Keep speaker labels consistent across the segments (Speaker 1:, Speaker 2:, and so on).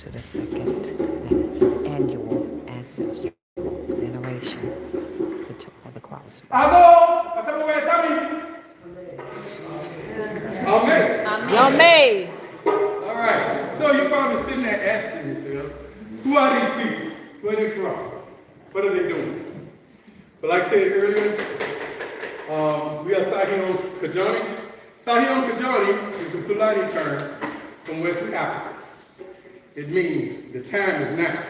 Speaker 1: to the second annual ancestral veneration of the cross. Yomei.
Speaker 2: All right. So you're probably sitting there asking yourselves, who are these people? Where are they from? What are they doing? But like I said earlier, we are Sahih Kajani. Sahih Kajani is a Fulani term from West Africa. It means the time is now.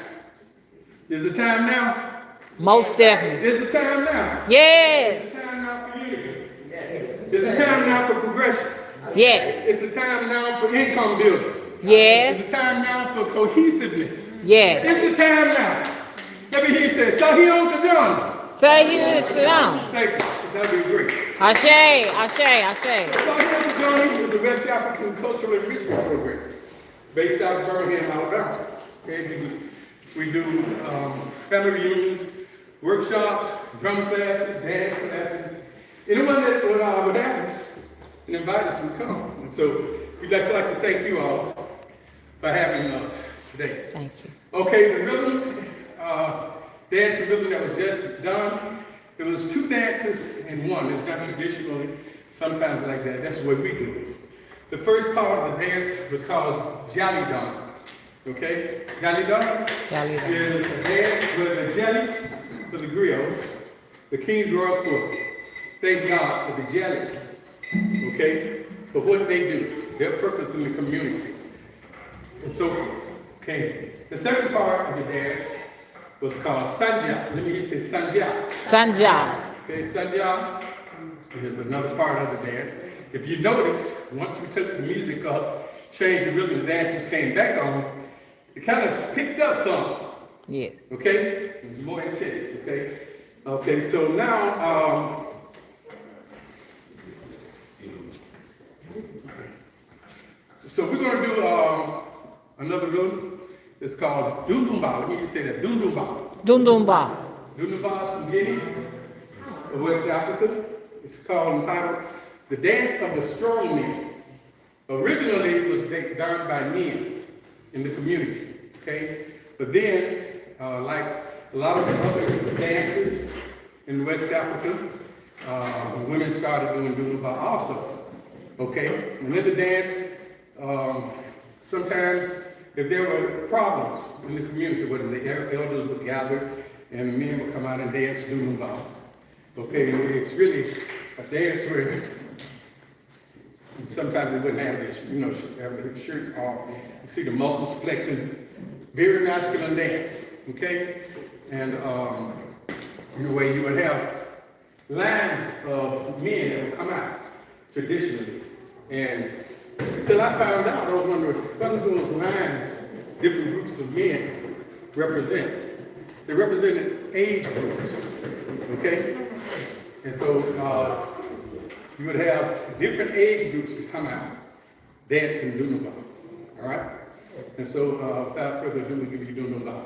Speaker 2: Is the time now?
Speaker 1: Most definitely.
Speaker 2: Is the time now?
Speaker 1: Yes.
Speaker 2: Is the time now for unity? Yes. Is the time now for progression?
Speaker 1: Yes.
Speaker 2: It's the time now for income building.
Speaker 1: Yes.
Speaker 2: It's the time now for cohesiveness.
Speaker 1: Yes.
Speaker 2: It's the time now. Let me hear you say, Sahih Kajani.
Speaker 1: Sahih Kajani.
Speaker 2: Thank you. That'd be great.
Speaker 1: Ashe.
Speaker 2: Sahih Kajani is the West African Cultural Enrichment Program based out of Birmingham, Alabama. Okay, we do family reunions, workshops, drum classes, dance classes. Anyone that would have us and invite us would come. And so we'd like to thank you all for having us today.
Speaker 1: Thank you.
Speaker 2: Okay, the rhythm, dance and rhythm that was just done, it was two dances in one. It's not traditionally sometimes like that. That's the way we do it. The first part of the dance was called Jali Dam. Okay? Jali Dam is a dance where the jelly for the griot, the King's Royal Court, thank God for the jelly, okay, for what they do, their purpose in the community, and so forth. Okay. The second part of the dance was called Sanja. Let me just say Sanja.
Speaker 1: Sanja.
Speaker 2: Okay, Sanja is another part of the dance. If you notice, once we took the music up, changed the rhythm, the dancers came back on, it kind of picked up some.
Speaker 1: Yes.
Speaker 2: Okay? It was more intense, okay? Okay, so now, so we're going to do another rhythm. It's called Doodoomba. Let me just say that, Doodoomba.
Speaker 1: Doodoomba.
Speaker 2: Doodoomba is from Guinea, of West Africa. It's entitled The Dance of the Strong Men. Originally, it was done by men in the community, okay? But then, like a lot of the other dances in West Africa, women started doing Doodoomba also, okay? And in the dance, sometimes if there were problems in the community, whether the elders would gather and the men would come out and dance Doodoomba, okay? And it's really a dance where sometimes they wouldn't have their, have their shirts off. You see the muscles flexing. Very masculine dance, okay? And in a way you would have lines of men that would come out traditionally. And until I found out, I was wondering what do those lines, different groups of men represent. They represented age groups, okay? And so you would have different age groups to come out, dancing Doodoomba, all right? And so without further ado, we give you Doodoomba.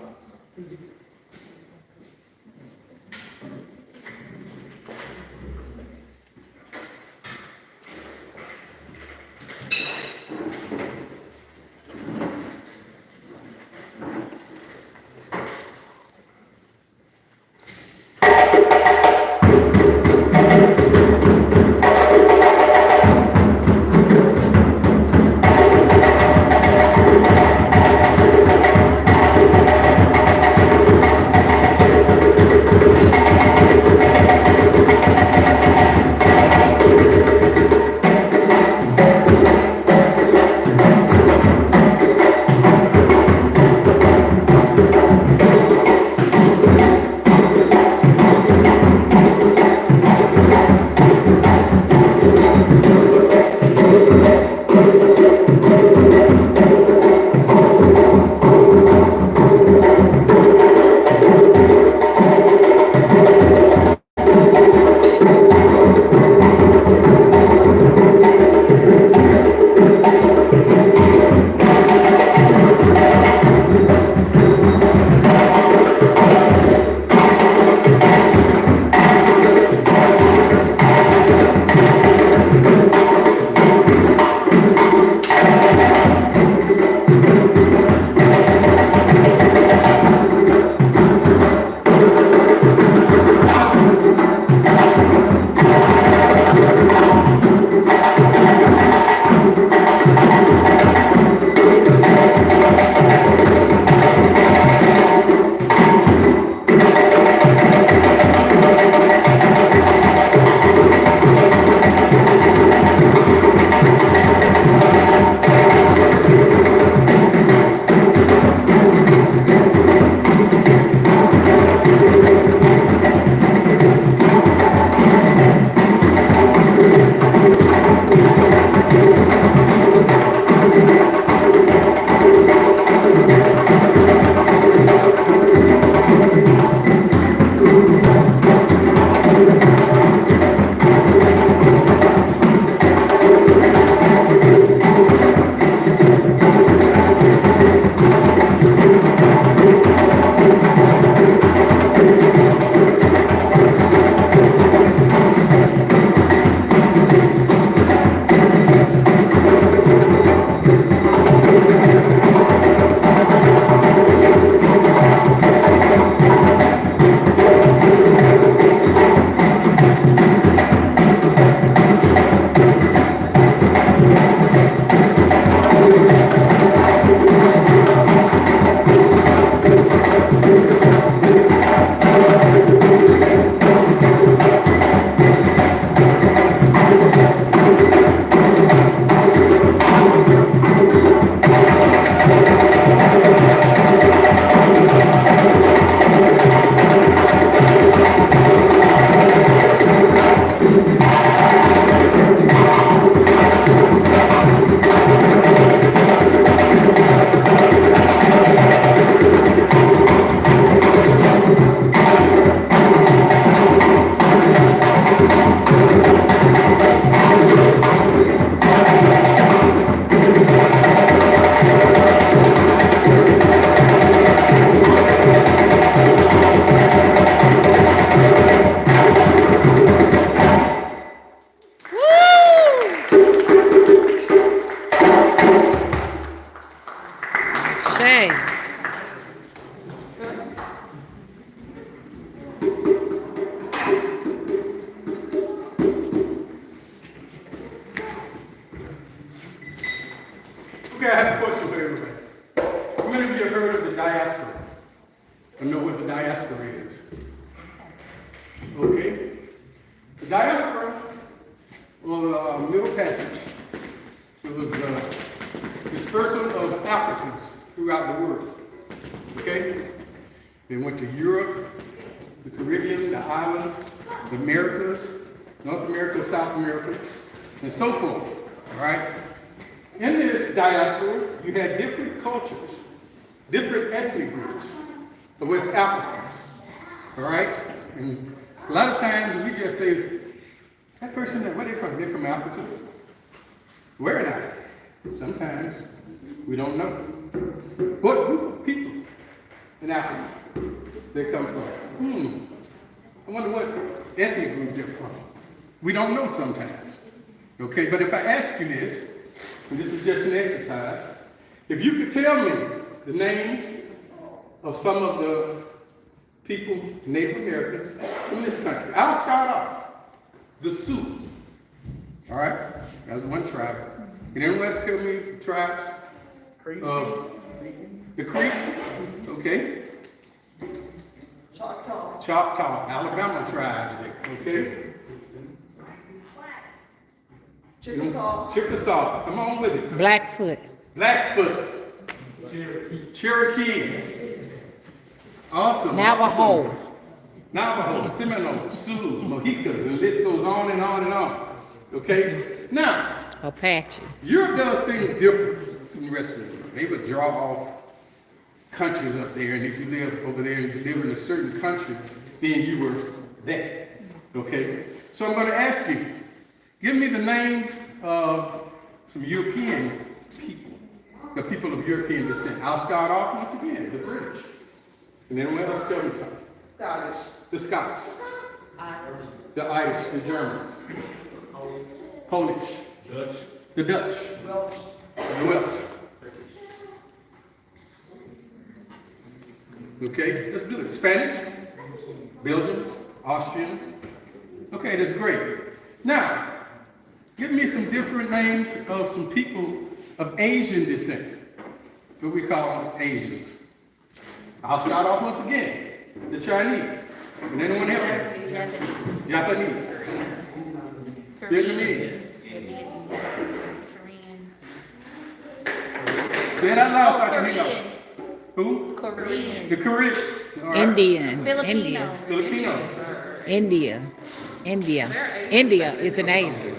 Speaker 1: Hey.
Speaker 2: Okay, I have a question for everybody. How many of you have heard of the diaspora? Or know what the diaspora is? Okay. The diaspora was a Middle Passage. It was the dispersal of Africans throughout the world. Okay? They went to Europe, the Caribbean, the islands, the Americas, North America, South America, and so forth. All right? In this diaspora, you had different cultures, different ethnic groups of West Africans. All right? And a lot of times we just say, that person, where they from? They're from Africa. Where in Africa? Sometimes we don't know. What group of people in Africa they come from? I wonder what ethnic group they're from. We don't know sometimes. Okay, but if I ask you this, and this is just an exercise, if you could tell me the names of some of the people, Native Americans in this country. I'll start off. The Sioux. All right? That's one tribe. And then West tell me tribes of the Creek. Okay? Choctaw, Alabama tribes there. Okay? Chickasaw. Come on with it.
Speaker 1: Blackfoot.
Speaker 2: Cherokee. Awesome.
Speaker 1: Navajo.
Speaker 2: Awesome. Navajo, Seminole, Sioux, Mohicans, and the list goes on and on and on. Okay? Now,
Speaker 1: Apache.
Speaker 2: Europe does things different from the rest of the world. They would draw off countries up there, and if you live over there and you live in a certain country, then you were there. Okay? So I'm going to ask you, give me the names of some European people, the people of European descent. I'll start off once again, the British. And then what else? Tell me something.
Speaker 3: Scottish.
Speaker 2: The Scots. The Irish, the Germans. Polish.
Speaker 4: Dutch.
Speaker 2: The Dutch.
Speaker 3: Welsh.
Speaker 2: The Welsh. Okay, let's do it. Spanish. Belgians. Austrians. Okay, that's great. Now, give me some different names of some people of Asian descent. What we call Asians. I'll start off once again. The Chinese. Can anyone help me? Japanese. Vietnamese. Say it out loud so I can hear. Who?
Speaker 5: Korean.
Speaker 2: The Koreans. All right.
Speaker 1: Indian.
Speaker 5: Filipinos.
Speaker 2: Filipinos.
Speaker 1: India. India is an Asia.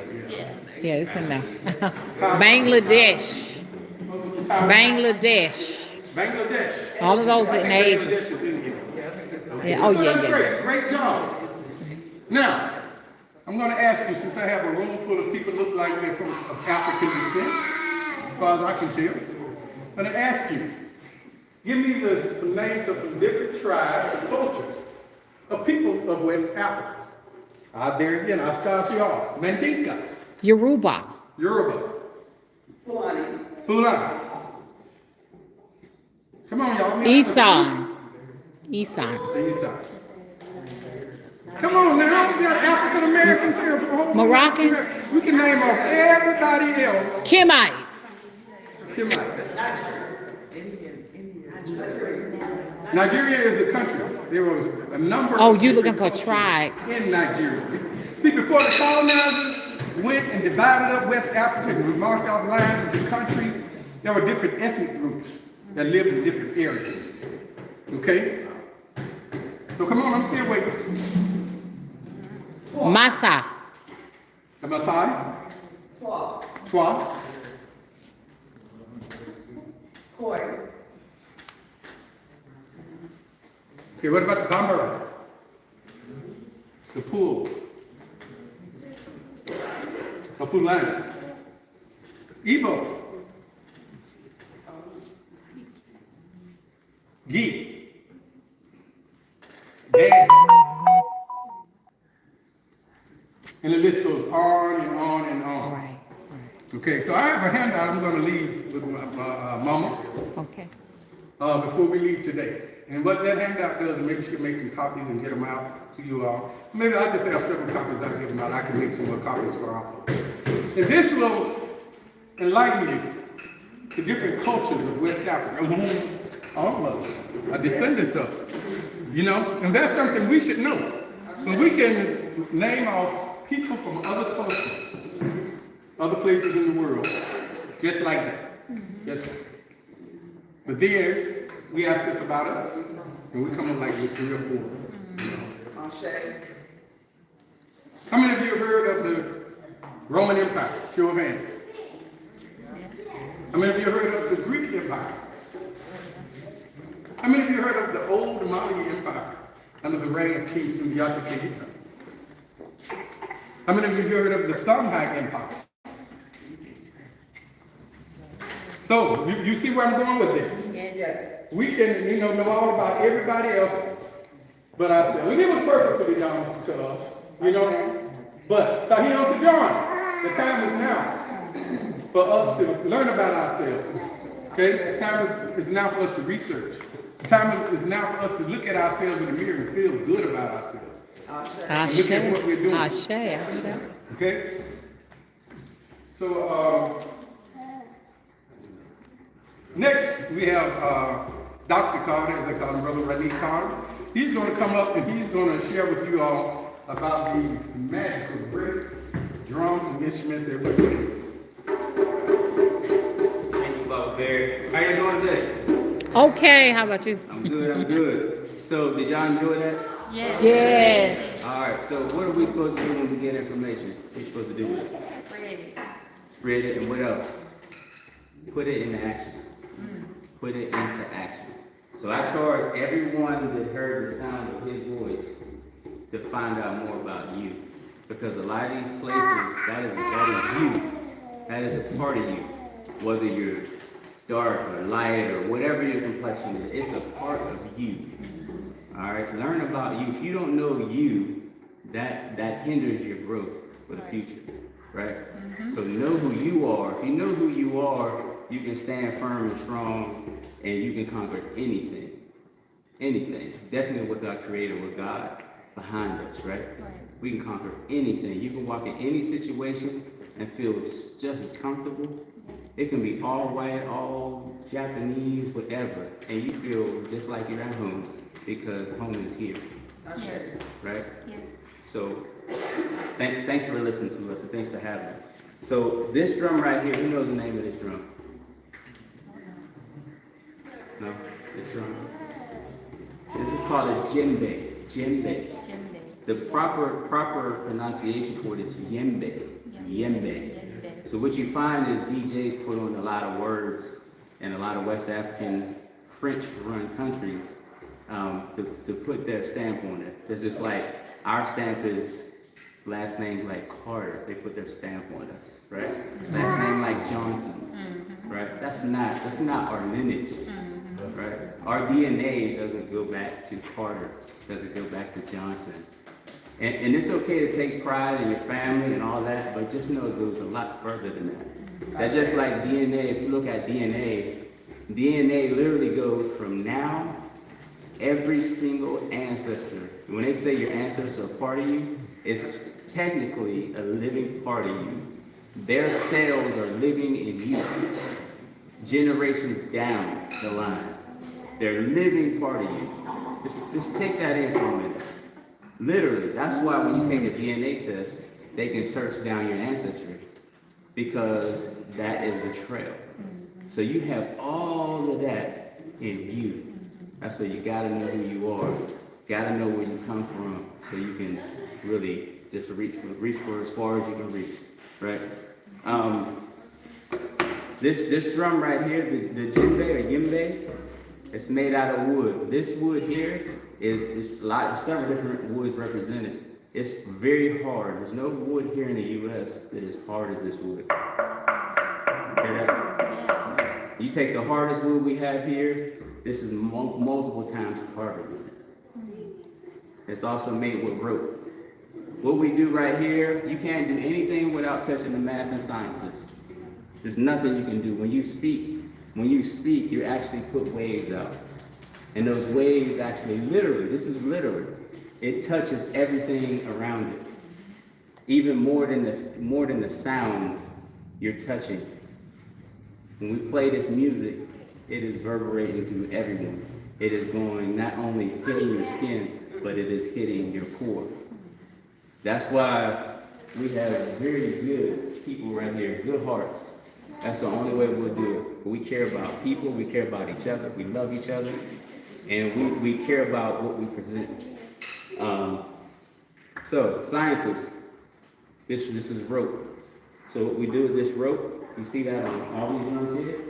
Speaker 1: Yeah, it's in there. Bangladesh.
Speaker 2: Bangladesh.
Speaker 1: All of those in Asia.
Speaker 2: Bangladesh is in here.
Speaker 1: Yeah. Oh,
Speaker 2: So
Speaker 1: yeah,
Speaker 2: that's
Speaker 1: yeah.
Speaker 2: great job. Now, I'm going to ask you, since I have a room full of people who look like they're from African descent, as far as I can tell, I'm going to ask you, give me some names of some different tribes and cultures of people of West Africa. There again, I'll start you off. Mandinka,
Speaker 1: Yoruba.
Speaker 2: Yoruba,
Speaker 3: Fulani.
Speaker 2: Fulani. Come on, y'all.
Speaker 1: Isan.
Speaker 2: The East Side. Come on now, we got African Americans here. For a whole
Speaker 1: Moroccans.
Speaker 2: We can name off everybody else.
Speaker 1: Kemites.
Speaker 2: Semites. Nigeria is a country. There was a number.
Speaker 1: Oh,
Speaker 2: of
Speaker 1: you looking
Speaker 2: different
Speaker 1: for
Speaker 2: cultures
Speaker 1: tribes.
Speaker 2: in Nigeria? See, before the colonizers went and divided up West Africa and marked off lines into countries, there were different ethnic groups that lived in different areas. Okay? So come on, I'm still waiting.
Speaker 1: Masa.
Speaker 2: The Maasai,
Speaker 3: Twa.
Speaker 2: Twa,
Speaker 3: Khoi.
Speaker 2: okay, what about the Bambara? The Pool, the Fulani, Igbo, Gi, Dan, and the list goes on and on and on.
Speaker 1: Right.
Speaker 2: Okay, so I have a handout I'm going to leave with my mama.
Speaker 1: Okay.
Speaker 2: before we leave today. And what that handout does, maybe she can make some copies and get them out to you all. Maybe I just have several copies I'll give them out. I can make some more copies for our folks. And this will enlighten you to different cultures of West Africa. All of us are descendants of it, you know, and that's something we should know. And we can name our people from other cultures, other places in the world, just like that. Yes, sir. But then we ask this about us, and we come up like with 3 or 4.
Speaker 3: Ashe.
Speaker 2: How many of you have heard of the Roman Empire? Show of hands. How many of you have heard of the Greek Empire? How many of you heard of the old Mali Empire under the reign of King Sundiata Keita? How many of you have heard of the Songhai Empire? So, you see where I'm going with this?
Speaker 3: Yes.
Speaker 2: We can, know all about everybody else but ourselves. And it was purposely done to us, But, Sahih to John, the time is now for us to learn about ourselves. Okay? The time is now for us to research. The time is now for us to look at ourselves in the mirror and feel good about ourselves.
Speaker 3: Ashe.
Speaker 2: Look at what we're doing.
Speaker 1: Ashe.
Speaker 2: Okay? So, next we have Dr. Carter, as I call him, Brother Rani Carter. He's going to come up and he's going to share with you all about these magical great drums and instruments that we're doing.
Speaker 4: Thank you, Baba Bear. How you doing today?
Speaker 1: Okay, how about you?
Speaker 4: I'm good. So, did y'all enjoy that?
Speaker 1: Yes.
Speaker 4: All right, so what are we supposed to do when we get information? What are you supposed to do with it? Spread it, and what else? Put it into action. Put it into action. So I charge everyone that heard the sound of his voice to find out more about you. Because a lot of these places, that is you. That is a part of you. Whether you're dark or light or whatever your complexion is, it's a part of you. All right, learn about you. If you don't know you, that hinders your growth for the future, right? So know who you are. If you know who you are, you can stand firm and strong, and you can conquer anything. Anything. Definitely with our Creator, with God behind us, right? We can conquer anything. You can walk in any situation and feel just as comfortable. It can be all white, all Japanese, whatever, and you feel just like you're at home because home is here, right?
Speaker 5: Yes.
Speaker 4: So thanks for listening to us and thanks for having us. So this drum right here, who knows the name of this drum? No? This drum? This is called a djembe. Djembe. The proper pronunciation for it is yembe. Yembe. So what you find is DJs put on a lot of words in a lot of West African French-run countries to put their stamp on it. It's just like our stamp is last name like Carter. They put their stamp on us, right? Last name like Johnson, right? That's not our lineage, right? Our DNA doesn't go back to Carter. Doesn't go back to Johnson. And it's okay to take pride in your family and all that, but just know it goes a lot further than that. That's just like DNA. If you look at DNA literally goes from now, every single ancestor. When they say your ancestors are part of you, it's technically a living part of you. Their cells are living in you. Generations down the line. They're a living part of you. Just take that in for a minute. Literally, that's why when you take a DNA test, they can search down your ancestry because that is the trail. So you have all of that in you. That's why you gotta know who you are. Gotta know where you come from so you can really just reach for as far as you can reach, right? This drum right here, the djembe or yembe, it's made out of wood. This wood here is several different woods represented. It's very hard. There's no wood here in the U.S. that is hard as this wood. Hear that? You take the hardest wood we have here, this is multiple times harder. It's also made with rope. What we do right here, you can't do anything without touching the math and sciences. There's nothing you can do. When you speak, when you speak, you actually put waves out. And those waves actually literally, this is literally, it touches everything around it. Even more than the sound you're touching. When we play this music, it is reverberating through everyone. It is going, not only hitting your skin, but it is hitting your core. That's why we have very good people right here, good hearts. That's the only way we'll do it. But we care about people, we care about each other, we love each other, and we care about what we present. So, scientists, this is rope. So what we do with this rope, you see that on all these drums here?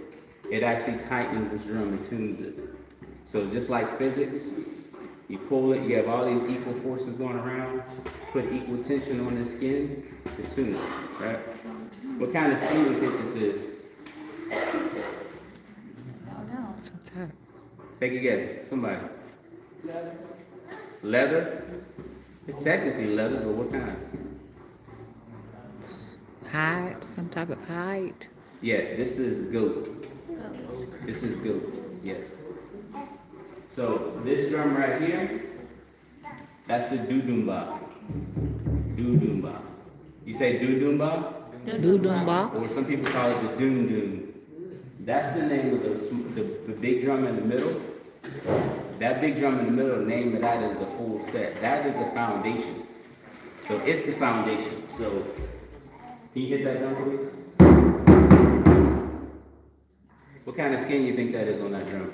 Speaker 4: It actually tightens this drum and tunes it. So just like physics, you pull it, you have all these equal forces going around, put equal tension on the skin to tune it, right? What kind of skin do you think this is? Take a guess, somebody. Leather? It's technically leather, but what kind?
Speaker 1: Hide, some type of hide.
Speaker 4: Yeah, this is goat. This is goat, yes. So this drum right here, that's the Doodoomba. Doodoomba. You say Doodoomba?
Speaker 1: Doodoomba.
Speaker 4: Or some people call it the Doom Doom. That's the name of the big drum in the middle. That big drum in the middle, the name of that is a full set. That is the foundation. So it's the foundation. So can you hit that drum, please? What kind of skin you think that is on that drum?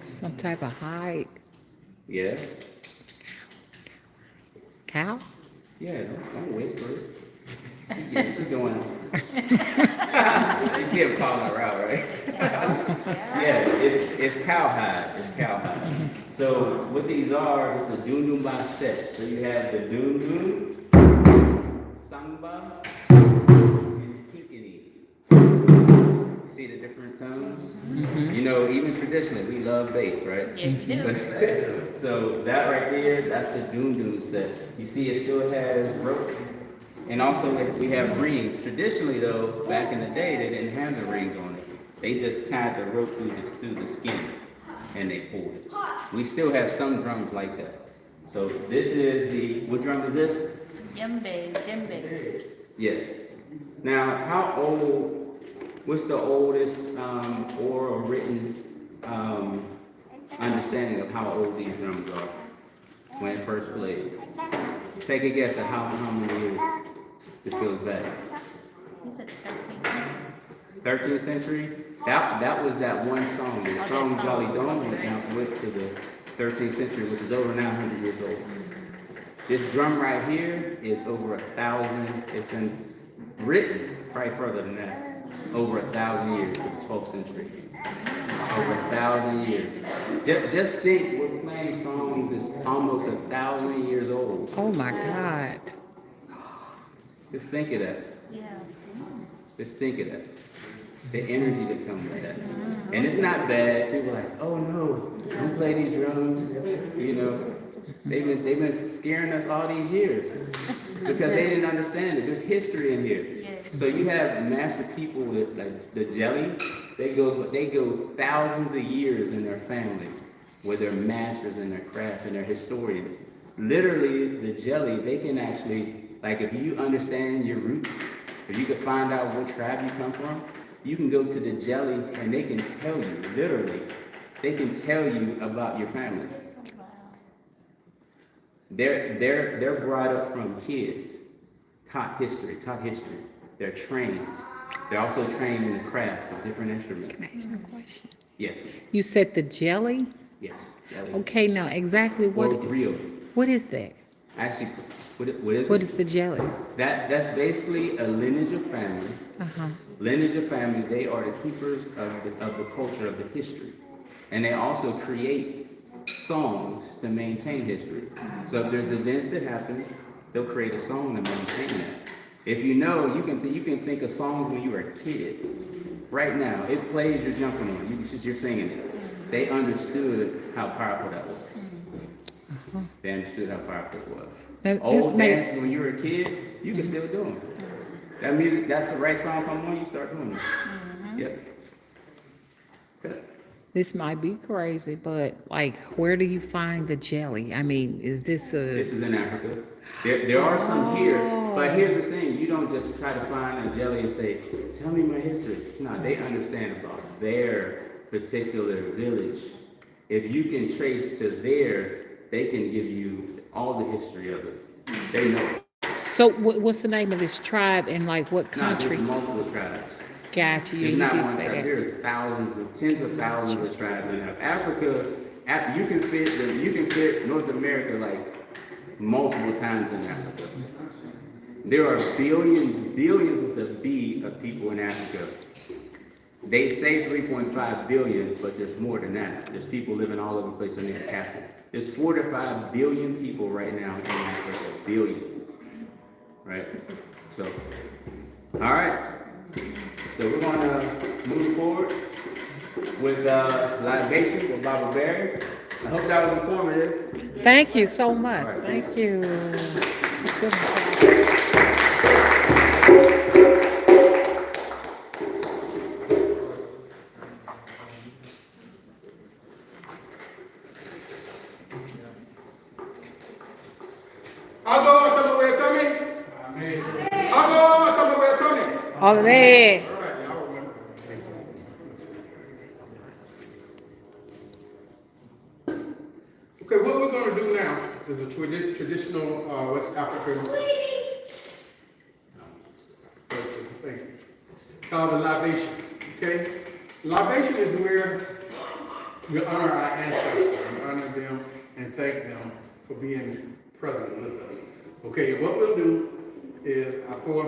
Speaker 1: Some type of hide.
Speaker 4: Yes.
Speaker 1: Cow?
Speaker 4: Yeah, don't whisper it. She's doing you see him calling her out, right? Yeah, it's cowhide. It's cowhide. So what these are is the Doodoomba set. So you have the Doom Doom, Sangba, and Kikini. You see the different tones? You know, even traditionally, we love bass, right?
Speaker 5: Yes, we do.
Speaker 4: So that right there, that's the Doom Doom set. You see it still has rope. And also we have rings. Traditionally though, back in the day, they didn't have the rings on it. They just tied the rope through the skin and they pulled it. We still have some drums like that. So this is what drum is this?
Speaker 5: Djembe.
Speaker 4: Yes. Now, what's the oldest oral or written understanding of how old these drums are when it first played? Take a guess at how many years this goes back.
Speaker 5: You said 13th.
Speaker 4: 13th century? That was that one song. The song Jolly Dawn went to the 13th century, which is over 900 years old. This drum right here is over 1,000. It's been written probably further than that. Over 1,000 years to the 12th century. Over 1,000 years. Just think, we're playing songs that's almost 1,000 years old.
Speaker 1: Oh my God.
Speaker 4: Just think of that.
Speaker 5: Yeah.
Speaker 4: Just think of that. The energy that comes with that. And it's not bad. People are like, oh no, don't play these drums. You know, they've been scaring us all these years because they didn't understand it. There's history in here.
Speaker 5: Yes.
Speaker 4: So you have master people with like the jelly. They go thousands of years in their family where they're masters in their craft and they're historians. Literally, the jelly, they can actually, like if you understand your roots, if you can find out what tribe you come from, you can go to the jelly and they can tell you, literally, they can tell you about your family. They're brought up from kids, taught history. They're trained. They're also trained in the craft of different instruments.
Speaker 1: Can I ask you a question?
Speaker 4: Yes,
Speaker 1: You said the jelly?
Speaker 4: yes, jelly.
Speaker 1: Okay, now exactly
Speaker 4: Or griot.
Speaker 1: what is that?
Speaker 4: Actually, what is
Speaker 1: What
Speaker 4: it?
Speaker 1: is the jelly?
Speaker 4: That's basically a lineage of family.
Speaker 1: Uh-huh.
Speaker 4: Lineage of family, they are the keepers of the culture, of the history. And they also create songs to maintain history. So if there's events that happen, they'll create a song to maintain that. If you know, you can think of songs when you were a kid. Right now, it plays, you're jumping on, you're singing it. They understood how powerful that was. They understood how powerful it was.
Speaker 1: Now,
Speaker 4: Old dances when you were a kid, you can still do them. That music, that's the right song come on, you start doing it. Yep. Yep.
Speaker 1: This might be crazy, but like, where do you find the jelly? I mean, is this
Speaker 4: This
Speaker 1: a,
Speaker 4: is in Africa. There are some here, but here's the thing: you don't just try to find a jelly and say, "Tell me my history." No, they understand about their particular village. If you can trace to there, they can give you all the history of it. They know.
Speaker 1: so what's the name of this tribe and like what
Speaker 4: No,
Speaker 1: country?
Speaker 4: there's multiple tribes.
Speaker 1: Gotcha, yeah,
Speaker 4: There's
Speaker 1: you
Speaker 4: not
Speaker 1: did
Speaker 4: one
Speaker 1: say
Speaker 4: tribe.
Speaker 1: that.
Speaker 4: There are thousands of tens of thousands of tribes in Africa. You can fit North America like multiple times in Africa. There are billions with a B of people in Africa. They say 3.5 billion, but there's more than that. There's people living all over the place on the capital. There's 4 to 5 billion people right now in Africa. Billion. Right? So, all right. So we're going to move forward with libation with Baba Berry. I hope that was informative.
Speaker 1: Thank you so much,
Speaker 4: All right,
Speaker 1: thank you. It's good. All right.
Speaker 2: Okay, what we're going to do now is a traditional West African thing called the libation. Okay, libation is where we honor our ancestors, we honor them and thank them for being present with us. Okay, what we'll do is I pour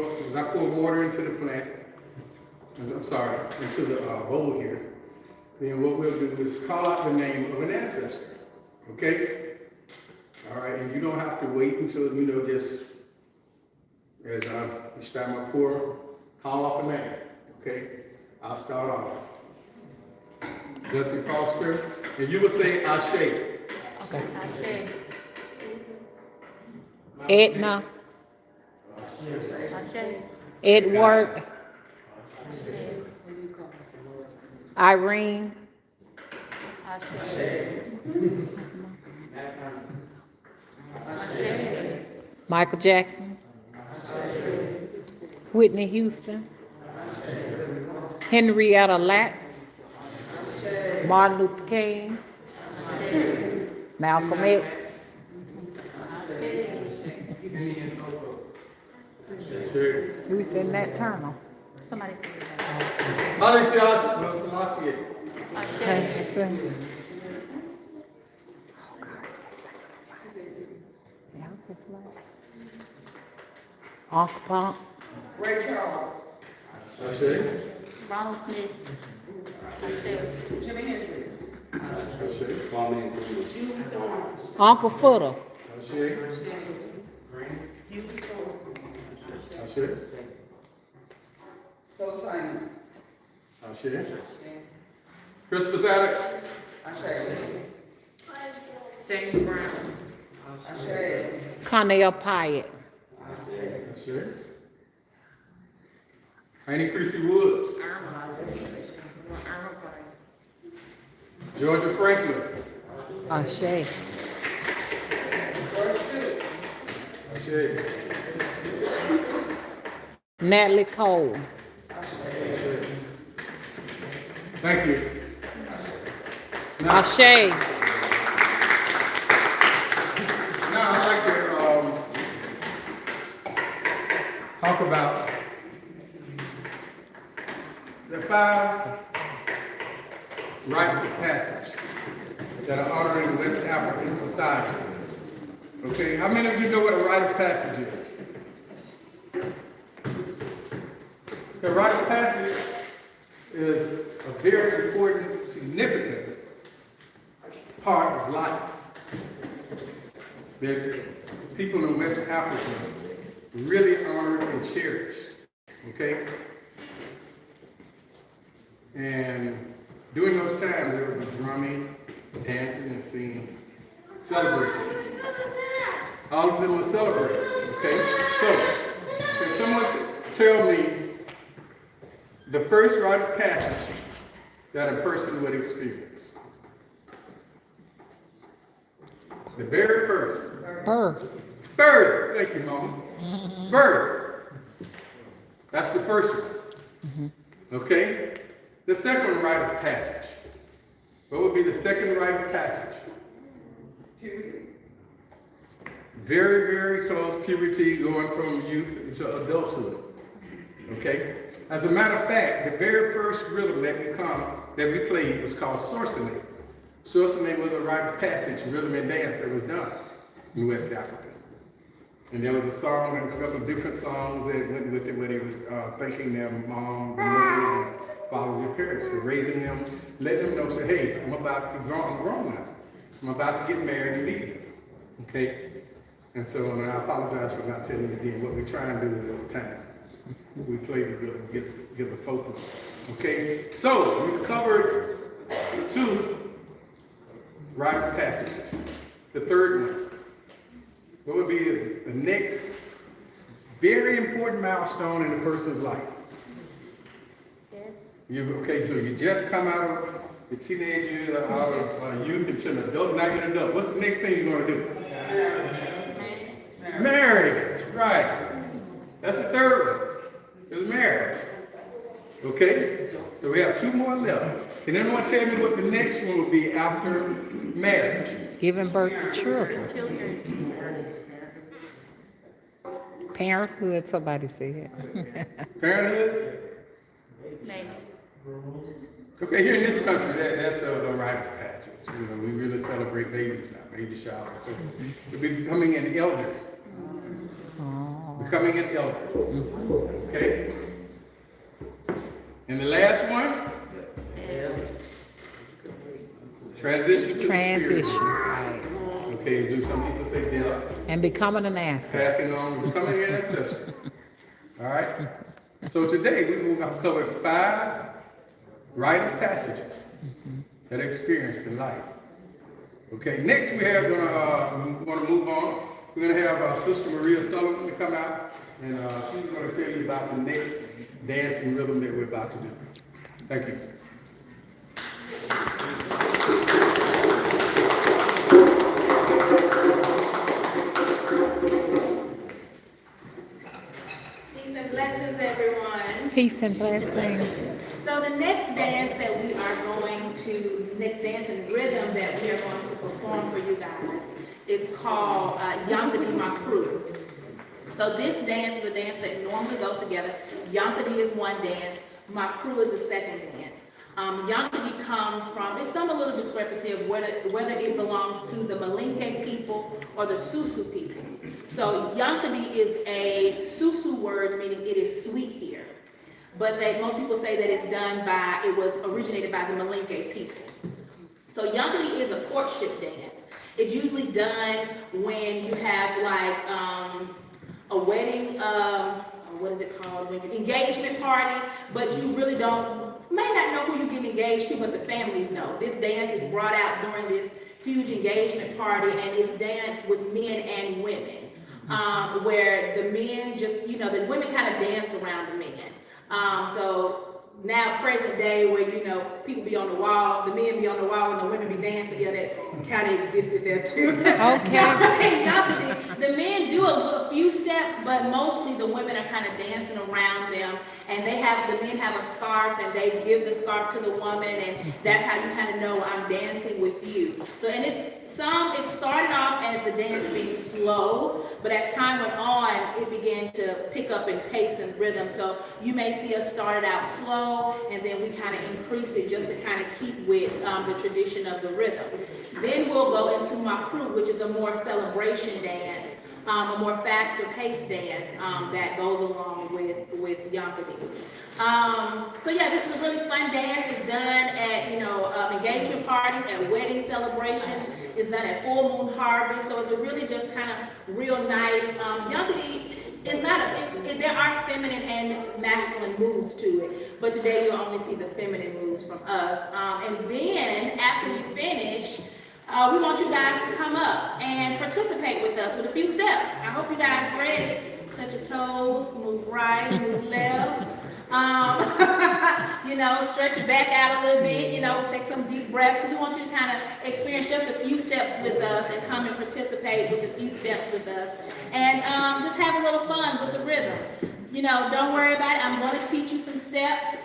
Speaker 2: water into the plant. Into the bowl here. Then what we'll do is call out the name of an ancestor. Okay? All right, and you don't have to wait until, just as each time I pour, call off a name. Okay? I'll start off. Jesse Foster, and you will say Ashe.
Speaker 1: Okay.
Speaker 5: Ashe.
Speaker 1: Edna,
Speaker 5: Ashe.
Speaker 1: Edward, Irene,
Speaker 5: Ashe.
Speaker 1: Michael Jackson, Whitney Houston, Henrietta Lacks, Martin Luther King, Malcolm X, who said Nat Turner?
Speaker 5: Somebody said that.
Speaker 2: Selassie.
Speaker 1: Okay, that's it. Yeah, that's right. Uncle Pump,
Speaker 3: Ray Charles,
Speaker 2: Ashe.
Speaker 5: Ronald Smith. Ashe.
Speaker 3: Jimi Hendrix,
Speaker 2: Ashe.
Speaker 4: Kwame Nkrumah.
Speaker 3: Jude Thornton,
Speaker 1: Uncle Footer,
Speaker 2: Ashe.
Speaker 3: Hugh Thornton,
Speaker 2: Ashe.
Speaker 3: Phil Simon,
Speaker 2: Ashe. Christmas Adams.
Speaker 3: Ashe,
Speaker 6: James Brown.
Speaker 3: Ashe,
Speaker 1: Cornell Pyatt,
Speaker 2: Ashe. Annie Creasy Woods. Georgia Franklin.
Speaker 1: Ashe,
Speaker 3: George Stewart,
Speaker 2: Ashe.
Speaker 1: Natalie Cole,
Speaker 2: Thank you. Now,
Speaker 1: Ashe,
Speaker 2: now I'd like to talk about the 5 rites of passage that are honored in West African society. Okay, how many of you know what a rite of passage is? The rite of passage is a very important, significant part of life that people in West Africa really honor and cherish. Okay? And during those times, there would be drumming, dancing, and singing, celebrating. All of them were celebrated. Okay? So, can someone tell me the first rite of passage that a person would experience. The very first.
Speaker 1: Birth.
Speaker 2: Birth. Thank you, Mama. Birth. That's the first one. Okay? The second rite of passage. What would be the second rite of passage? Very, very close puberty, going from youth into adulthood. Okay? As a matter of fact, the very first rhythm that we played was called Sorcery. Sorcery was a rite of passage, rhythm and dance that was done in West Africa. And there was a song and a couple of different songs that went with it, where they were thanking their mom, mothers, and fathers and parents for raising them, letting them know, say, hey, I'm grown now. I'm about to get married and leave. Okay? And so, and I apologize for not telling you again what we try and do at the time. We play to give the focus. Okay? So, we've covered 2 rite of passages. The third one. What would be the next very important milestone in a person's life? So you just come out of the teenage years, out of youth into an adult, now you're an adult. What's the next thing you're going to do? Marriage, right. That's the third one, is marriage. Okay, so we have 2 more left. Can anyone tell me what the next one would be after marriage?
Speaker 1: Giving birth to children. Parenthood, somebody said.
Speaker 2: Parenthood?
Speaker 5: Maybe.
Speaker 2: Okay, here in this country, that's a rite of passage. You know, we really celebrate babies now, baby showers. So you'll be becoming an elder. Becoming an elder. Okay? And the last one? Transition to the
Speaker 1: Transition,
Speaker 2: spirit.
Speaker 1: right.
Speaker 2: Okay, do some people say death?
Speaker 1: And becoming an ancestor.
Speaker 2: Passing on, becoming an ancestor. All right? So today we will have covered 5 rite of passages that are experienced in life. Okay, next we have going to move on. We're going to have Sister Maria Sullivan to come out, and she's going to tell you about the next dancing rhythm that we're about to do. Thank you.
Speaker 6: Peace and blessings, everyone.
Speaker 1: Peace and blessings.
Speaker 6: So the next dance that we are going to, next dance and rhythm that we are going to perform for you guys, it's called Yonkade Makru. So this dance is a dance that normally goes together. Yonkade is one dance, Makru is the second dance. Yonkade comes from, there's some a little discrepancy of whether it belongs to the Malinke people or the Susu people. So Yonkade is a Susu word, meaning it is sweet here. But most people say that it was originated by the Malinke people. So Yonkade is a courtship dance. It's usually done when you have like a wedding, what is it called? Engagement party, but you really may not know who you're getting engaged to, but the families know. This dance is brought out during this huge engagement party, and it's danced with men and women, where the men the women kind of dance around the men. So now present day where, people be on the wall, the men be on the wall and the women be dancing, that kind of existed there too.
Speaker 1: Okay.
Speaker 6: The men do a few steps, but mostly the women are kind of dancing around them, and the men have a scarf, and they give the scarf to the woman, and that's how you kind of know I'm dancing with you. So, and it started off as the dance being slow, but as time went on, it began to pick up in pace and rhythm. So you may see us started out slow, and then we kind of increase it just to kind of keep with the tradition of the rhythm. Then we'll go into Makru, which is a more celebration dance, a more faster paced dance that goes along with Yonkade. So yeah, this is a really fun dance. It's done at engagement parties, at wedding celebrations. It's done at full moon harvest. So it's a really just kind of real nice. Yonkade is not. There are feminine and masculine moves to it, but today you'll only see the feminine moves from us. And then after we finish, we want you guys to come up and participate with us with a few steps. I hope you guys are ready. Touch your toes, move right, move left. you know, stretch your back out a little bit, you know, take some deep breaths, because we want you to kind of experience just a few steps with us and come and participate with a few steps with us. And just have a little fun with the rhythm. You know, don't worry about it. I'm going to teach you some steps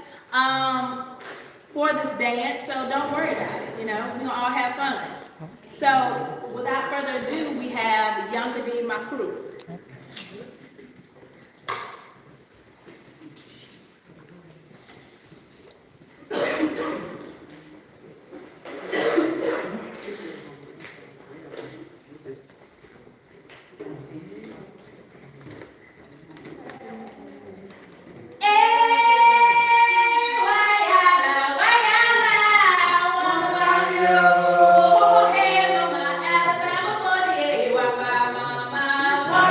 Speaker 6: for this dance, so don't worry about it. You know, we're going to all have fun. So, without further ado, we have Yonkade Makru. Why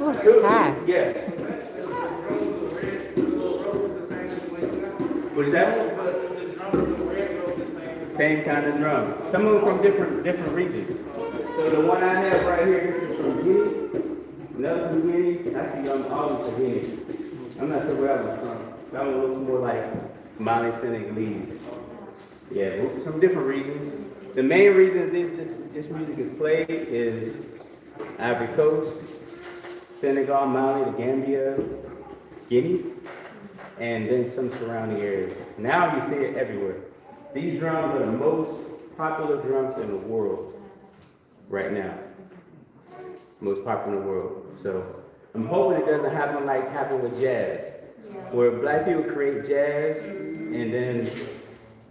Speaker 1: Oh, it's high.
Speaker 4: Yes. What is that? Same kind of drum. Some of them from different regions. So the one I have right here, this is from Guinea. Another from Guinea. Actually, I'm always from Guinea. I'm not sure where I was from. That one looks more like Mali Senegalese. Yeah, from different regions. The main reason this music is played is Ivory Coast, Senegal, Mali, the Gambia, Guinea, and then some surrounding areas. Now you see it everywhere. These drums are the most popular drums in the world right now. Most popular in the world. So I'm hoping it doesn't happen like happened with jazz, where black people create jazz, and then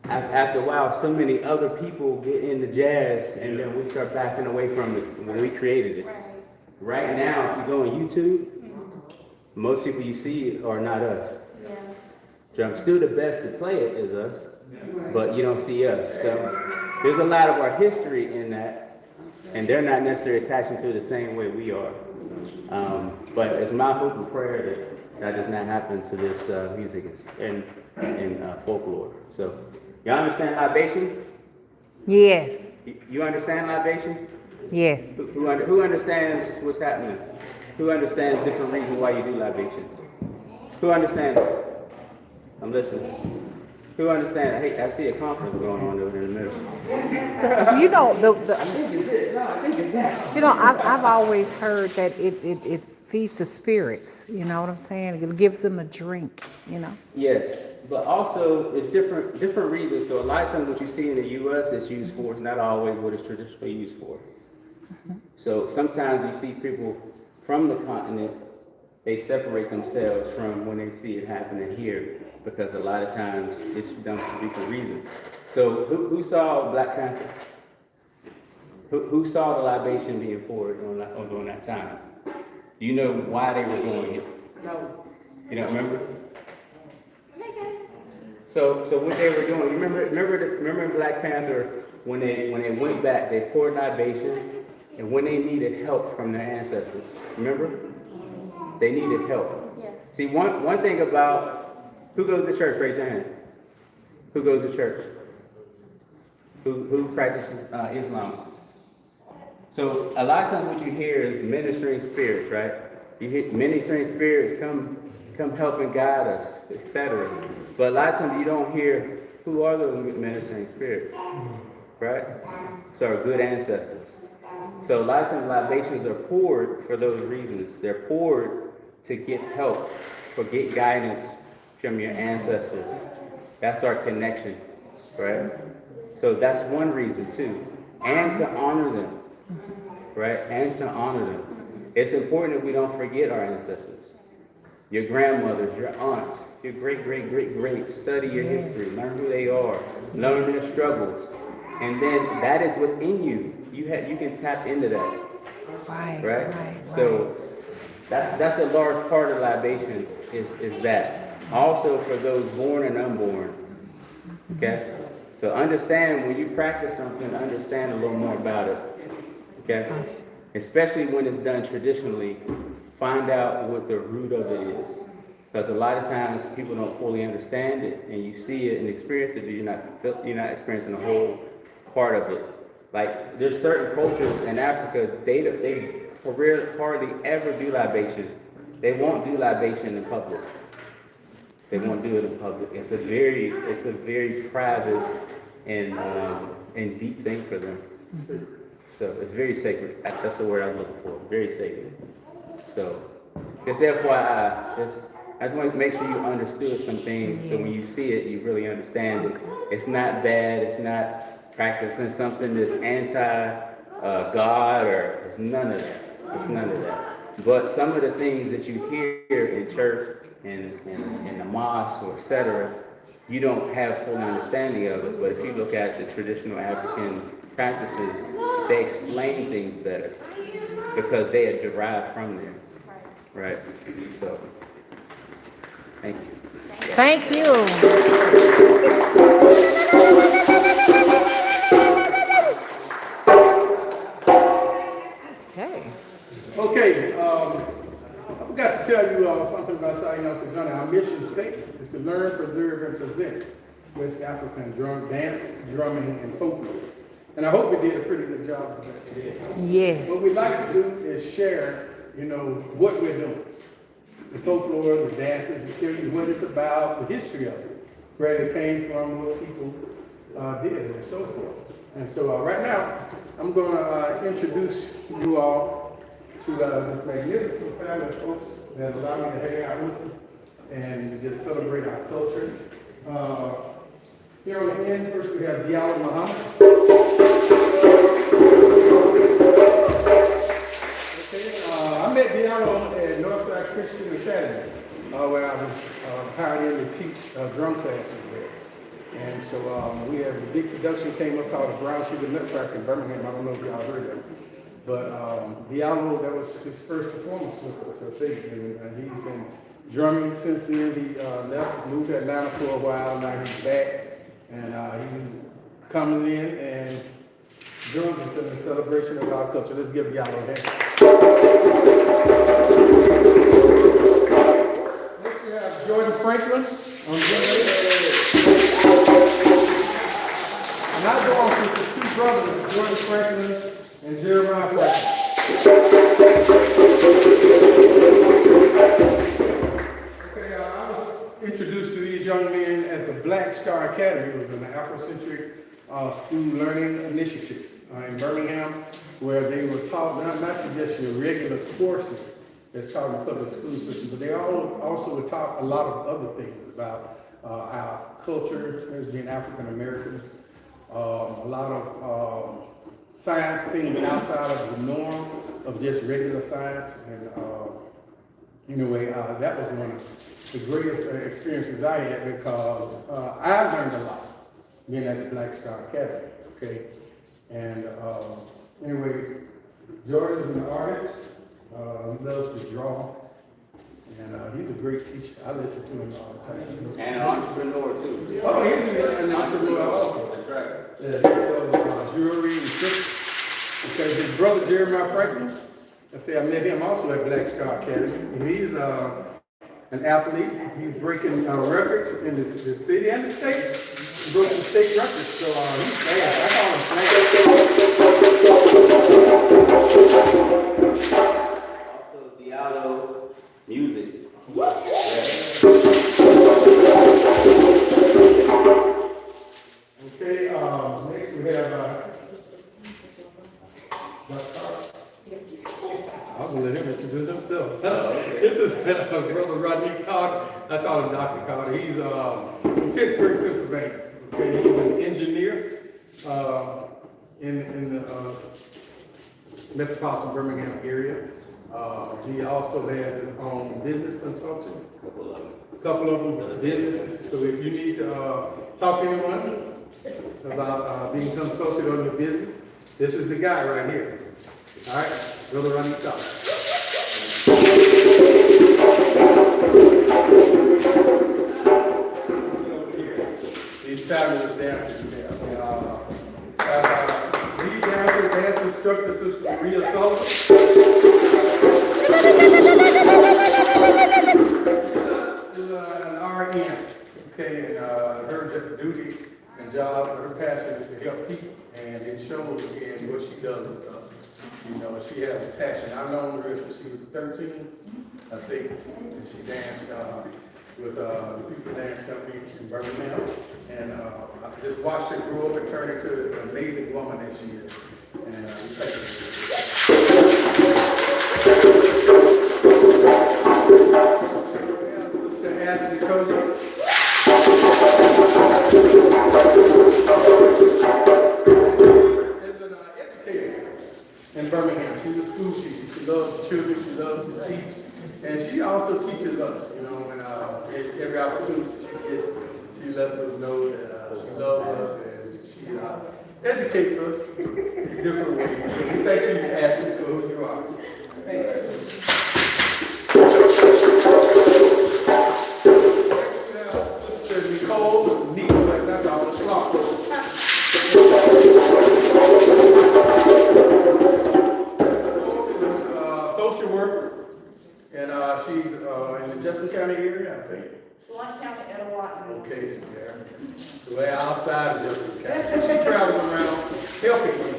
Speaker 4: after a while, so many other people get into jazz, and then we start backing away from it when we created it. Right now, if you go on YouTube, most people you see are not us. Drum still the best to play it is us, but you don't see us. So there's a lot of our history in that, and they're not necessarily attaching to it the same way we are. But it's my hope and prayer that does not happen to this music and folklore. So y'all understand libation?
Speaker 1: Yes.
Speaker 4: You understand libation?
Speaker 1: Yes.
Speaker 4: Who understands what's happening? Who understands different reasons why you do libation? Who understands it? I'm listening. Who understands? Hey, I see a conference going on over in the middle.
Speaker 1: You know,
Speaker 4: I think it's this. No, I think it's that.
Speaker 1: you know, I've always heard that it feeds the spirits. You know what I'm saying? It gives them a drink. You know.
Speaker 4: Yes, but also it's different reasons. So a lot of times what you see in the U.S. it's used for is not always what it's traditionally used for. So sometimes you see people from the continent, they separate themselves from when they see it happening here, because a lot of times it's done for different reasons. So who saw Black Panther? Who saw the libation being poured during that time? Do you know why they were doing it?
Speaker 3: No.
Speaker 4: You don't remember? So what they were doing, you remember in Black Panther, when they went back, they poured libation, and when they needed help from their ancestors, remember? They needed help.
Speaker 5: Yeah.
Speaker 4: See, one thing about, who goes to church? Raise your hand. Who goes to church? Who practices Islam? So a lot of times what you hear is ministering spirits, right? You hear ministering spirits come help and guide us, etc. But a lot of times you don't hear who are those ministering spirits, right? So our good ancestors. So a lot of times libations are poured for those reasons. They're poured to get help or get guidance from your ancestors. That's our connection, right? So that's one reason too. And to honor them, right? And to honor them. It's important that we don't forget our ancestors. Your grandmothers, your aunts, your great. Study your history, learn who they are, learn their struggles. And then that is within you. You can tap into that. Right? So that's a large part of libation is that. Also for those born and unborn. Okay? So understand when you practice something, understand a little more about it. Okay? Especially when it's done traditionally, find out what the root of it is. Because a lot of times people don't fully understand it, and you see it and experience it, but you're not experiencing the whole part of it. Like there's certain cultures in Africa, they hardly ever do libation. They won't do libation in public. They won't do it in public. It's a very private and deep thing for them. So it's very sacred. That's the word I'm looking for. Very sacred. So just FYI, I just want to make sure you understood some things. So when you see it, you really understand it. It's not bad. It's not practicing something that's anti-God or it's none of that. It's none of that. But some of the things that you hear in church and in the mosque or etc., you don't have full understanding of it. But if you look at the traditional African practices, they explain things better because they are derived from there. Right? So, thank you.
Speaker 1: Thank you. Okay.
Speaker 2: Okay, forgot to tell you all something about Sahih Yonkade. Our mission statement is to learn, preserve, and present West African dance, drumming, and folklore. And I hope we did a pretty good job of that today.
Speaker 1: Yes.
Speaker 2: What we like to do is share, what we're doing. The folklore, the dances, and show you what it's about, the history of it, where it came from, what people did, and so forth. And so right now, I'm going to introduce you all to this magnificent family of folks that allow me to hang out with them and just celebrate our culture. Here on the end, first we have Diallo Muhammad. I met Diallo at Northside Christian Academy, where I was hired in to teach drum classes there. And so we had a big production came up called the Brown Sugar Nutcracker in Birmingham. I don't know if y'all heard of it. But Diallo, that was his first performance with us, I think. And he's been drumming since then. He left, moved to Atlanta for a while. Now he's back. And he's coming in and joining us in the celebration of our culture. Let's give Diallo a hand. Next we have Jordan Franklin on drum. Not the uncles, the two brothers, Jordan Franklin and Jeremiah Franklin. Okay, I was introduced to these young men at the Black Star Academy. It was an Afrocentric school learning initiative in Birmingham, where they were taught not just your regular courses that's taught in the public school system, but they also were taught a lot of other things about our culture as being African Americans. A lot of science things outside of the norm of just regular science. And anyway, that was one of the greatest experiences I had because I learned a lot being at the Black Star Academy, okay? And anyway, Jordan's an artist. He loves to draw. And he's a great teacher. I listen to him all the time.
Speaker 4: And an entrepreneur too.
Speaker 2: Oh, he's an entrepreneur also.
Speaker 4: That's right.
Speaker 2: Yeah, he sells jewelry and tricks. Because his brother Jeremiah Franklin, I met him also at Black Star Academy. And he's an athlete. He's breaking records in the city and the state. He broke some state records, so he's fast. I call him fast.
Speaker 4: Also, Diallo music.
Speaker 2: Okay, next we have I'm gonna let him introduce himself. This is Brother Rodney Carter. I call him Dr. Carter. He's from Pittsburgh, Pennsylvania. Okay, he's an engineer in the metropolitan Birmingham area. He also has his own business consulting. A couple of them businesses. So if you need to talk to anyone about being consulted on your business, this is the guy right here. All right, Brother Rodney Carter. These fabulous dancers there. Lead dancer, dance instructor, Sister Rhea Sullivan. Is an RN, okay, and her duty and job, her passion is to help people, and it shows in what she does with us. She has a passion. I've known her since she was 13, I think, and she danced with the People Dance Company in Birmingham, and I just watched her grow up and turn into the amazing woman that she is. And we thank her. Sister Ashley Koga. Is an educator in Birmingham. She's a school teacher. She loves children. She loves to teach. And she also teaches us, and every opportunity she gets, she lets us know that she loves us and she educates us in different ways. So we thank you, Ashley, for who you are. Thank you. Next, Sister Nicole, as that's our Clark. Nicole is a social worker. And she's in the Jefferson County area, I think.
Speaker 3: One county at a lot.
Speaker 2: Okay, so yeah, way outside of Jefferson County. She travels around helping me,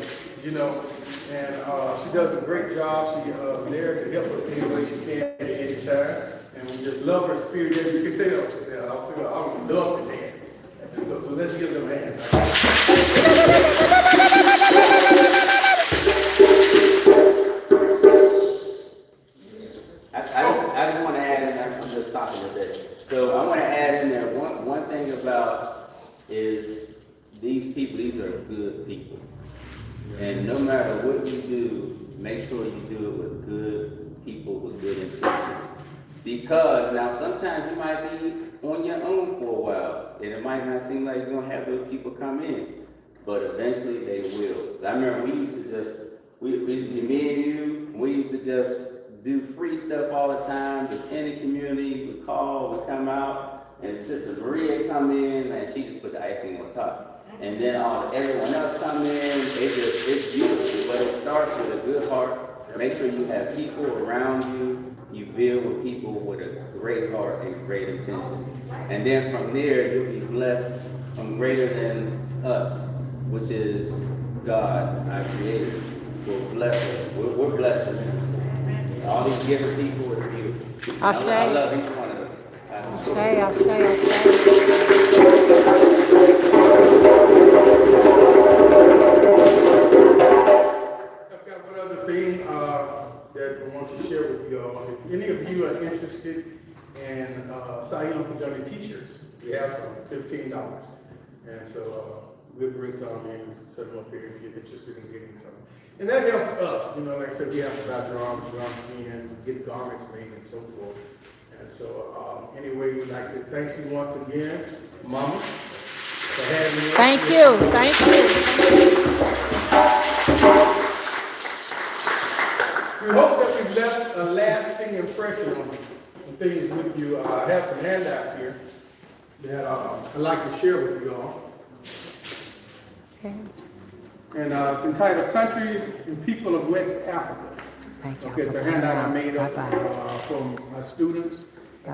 Speaker 2: you know, and she does a great job. She is there to help us any way she can at any time. And we just love her spirit, as you can tell. I would love to dance. And so let's give them a hand.
Speaker 4: I just want to add in there, I'm just talking a bit. So I want to add in there, one thing about is these people, these are good people. And no matter what you do, make sure you do it with good people with good intentions. Because now sometimes you might be on your own for a while, and it might not seem like you're going to have those people come in, but eventually they will. I remember we used to just, we used to be me and you, we used to just do free stuff all the time. If any community would call, would come out, and Sister Maria come in, and she just put the icing on top. And then everyone else come in, it's beautiful, but it starts with a good heart. Make sure you have people around you. You build with people with a great heart and great intentions. And then from there, you'll be blessed from greater than us, which is God, our Creator, will bless us. We're blessed with Him. All these given people are beautiful. I love each one of them.
Speaker 1: I'll say.
Speaker 2: I've got one other thing that I want to share with you all. If any of you are interested in Sahih t-shirts, we have some, $15. And so we'll bring some in and set them up here if you're interested in getting some. And that helps us, you know, like I said, we have to buy drum skins, get garments made and so forth. And so anyway, we'd like to thank you once again, Mama, for having me.
Speaker 1: Thank you.
Speaker 2: We hope that we've left a lasting impression on things with you. I have some handouts here that I'd like to share with you all.
Speaker 1: Okay.
Speaker 2: And it's entitled Countries and People of West Africa.
Speaker 1: Thank you.
Speaker 2: Okay, it's a handout I made up from my students.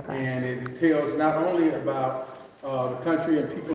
Speaker 2: And it tells not only about the country and people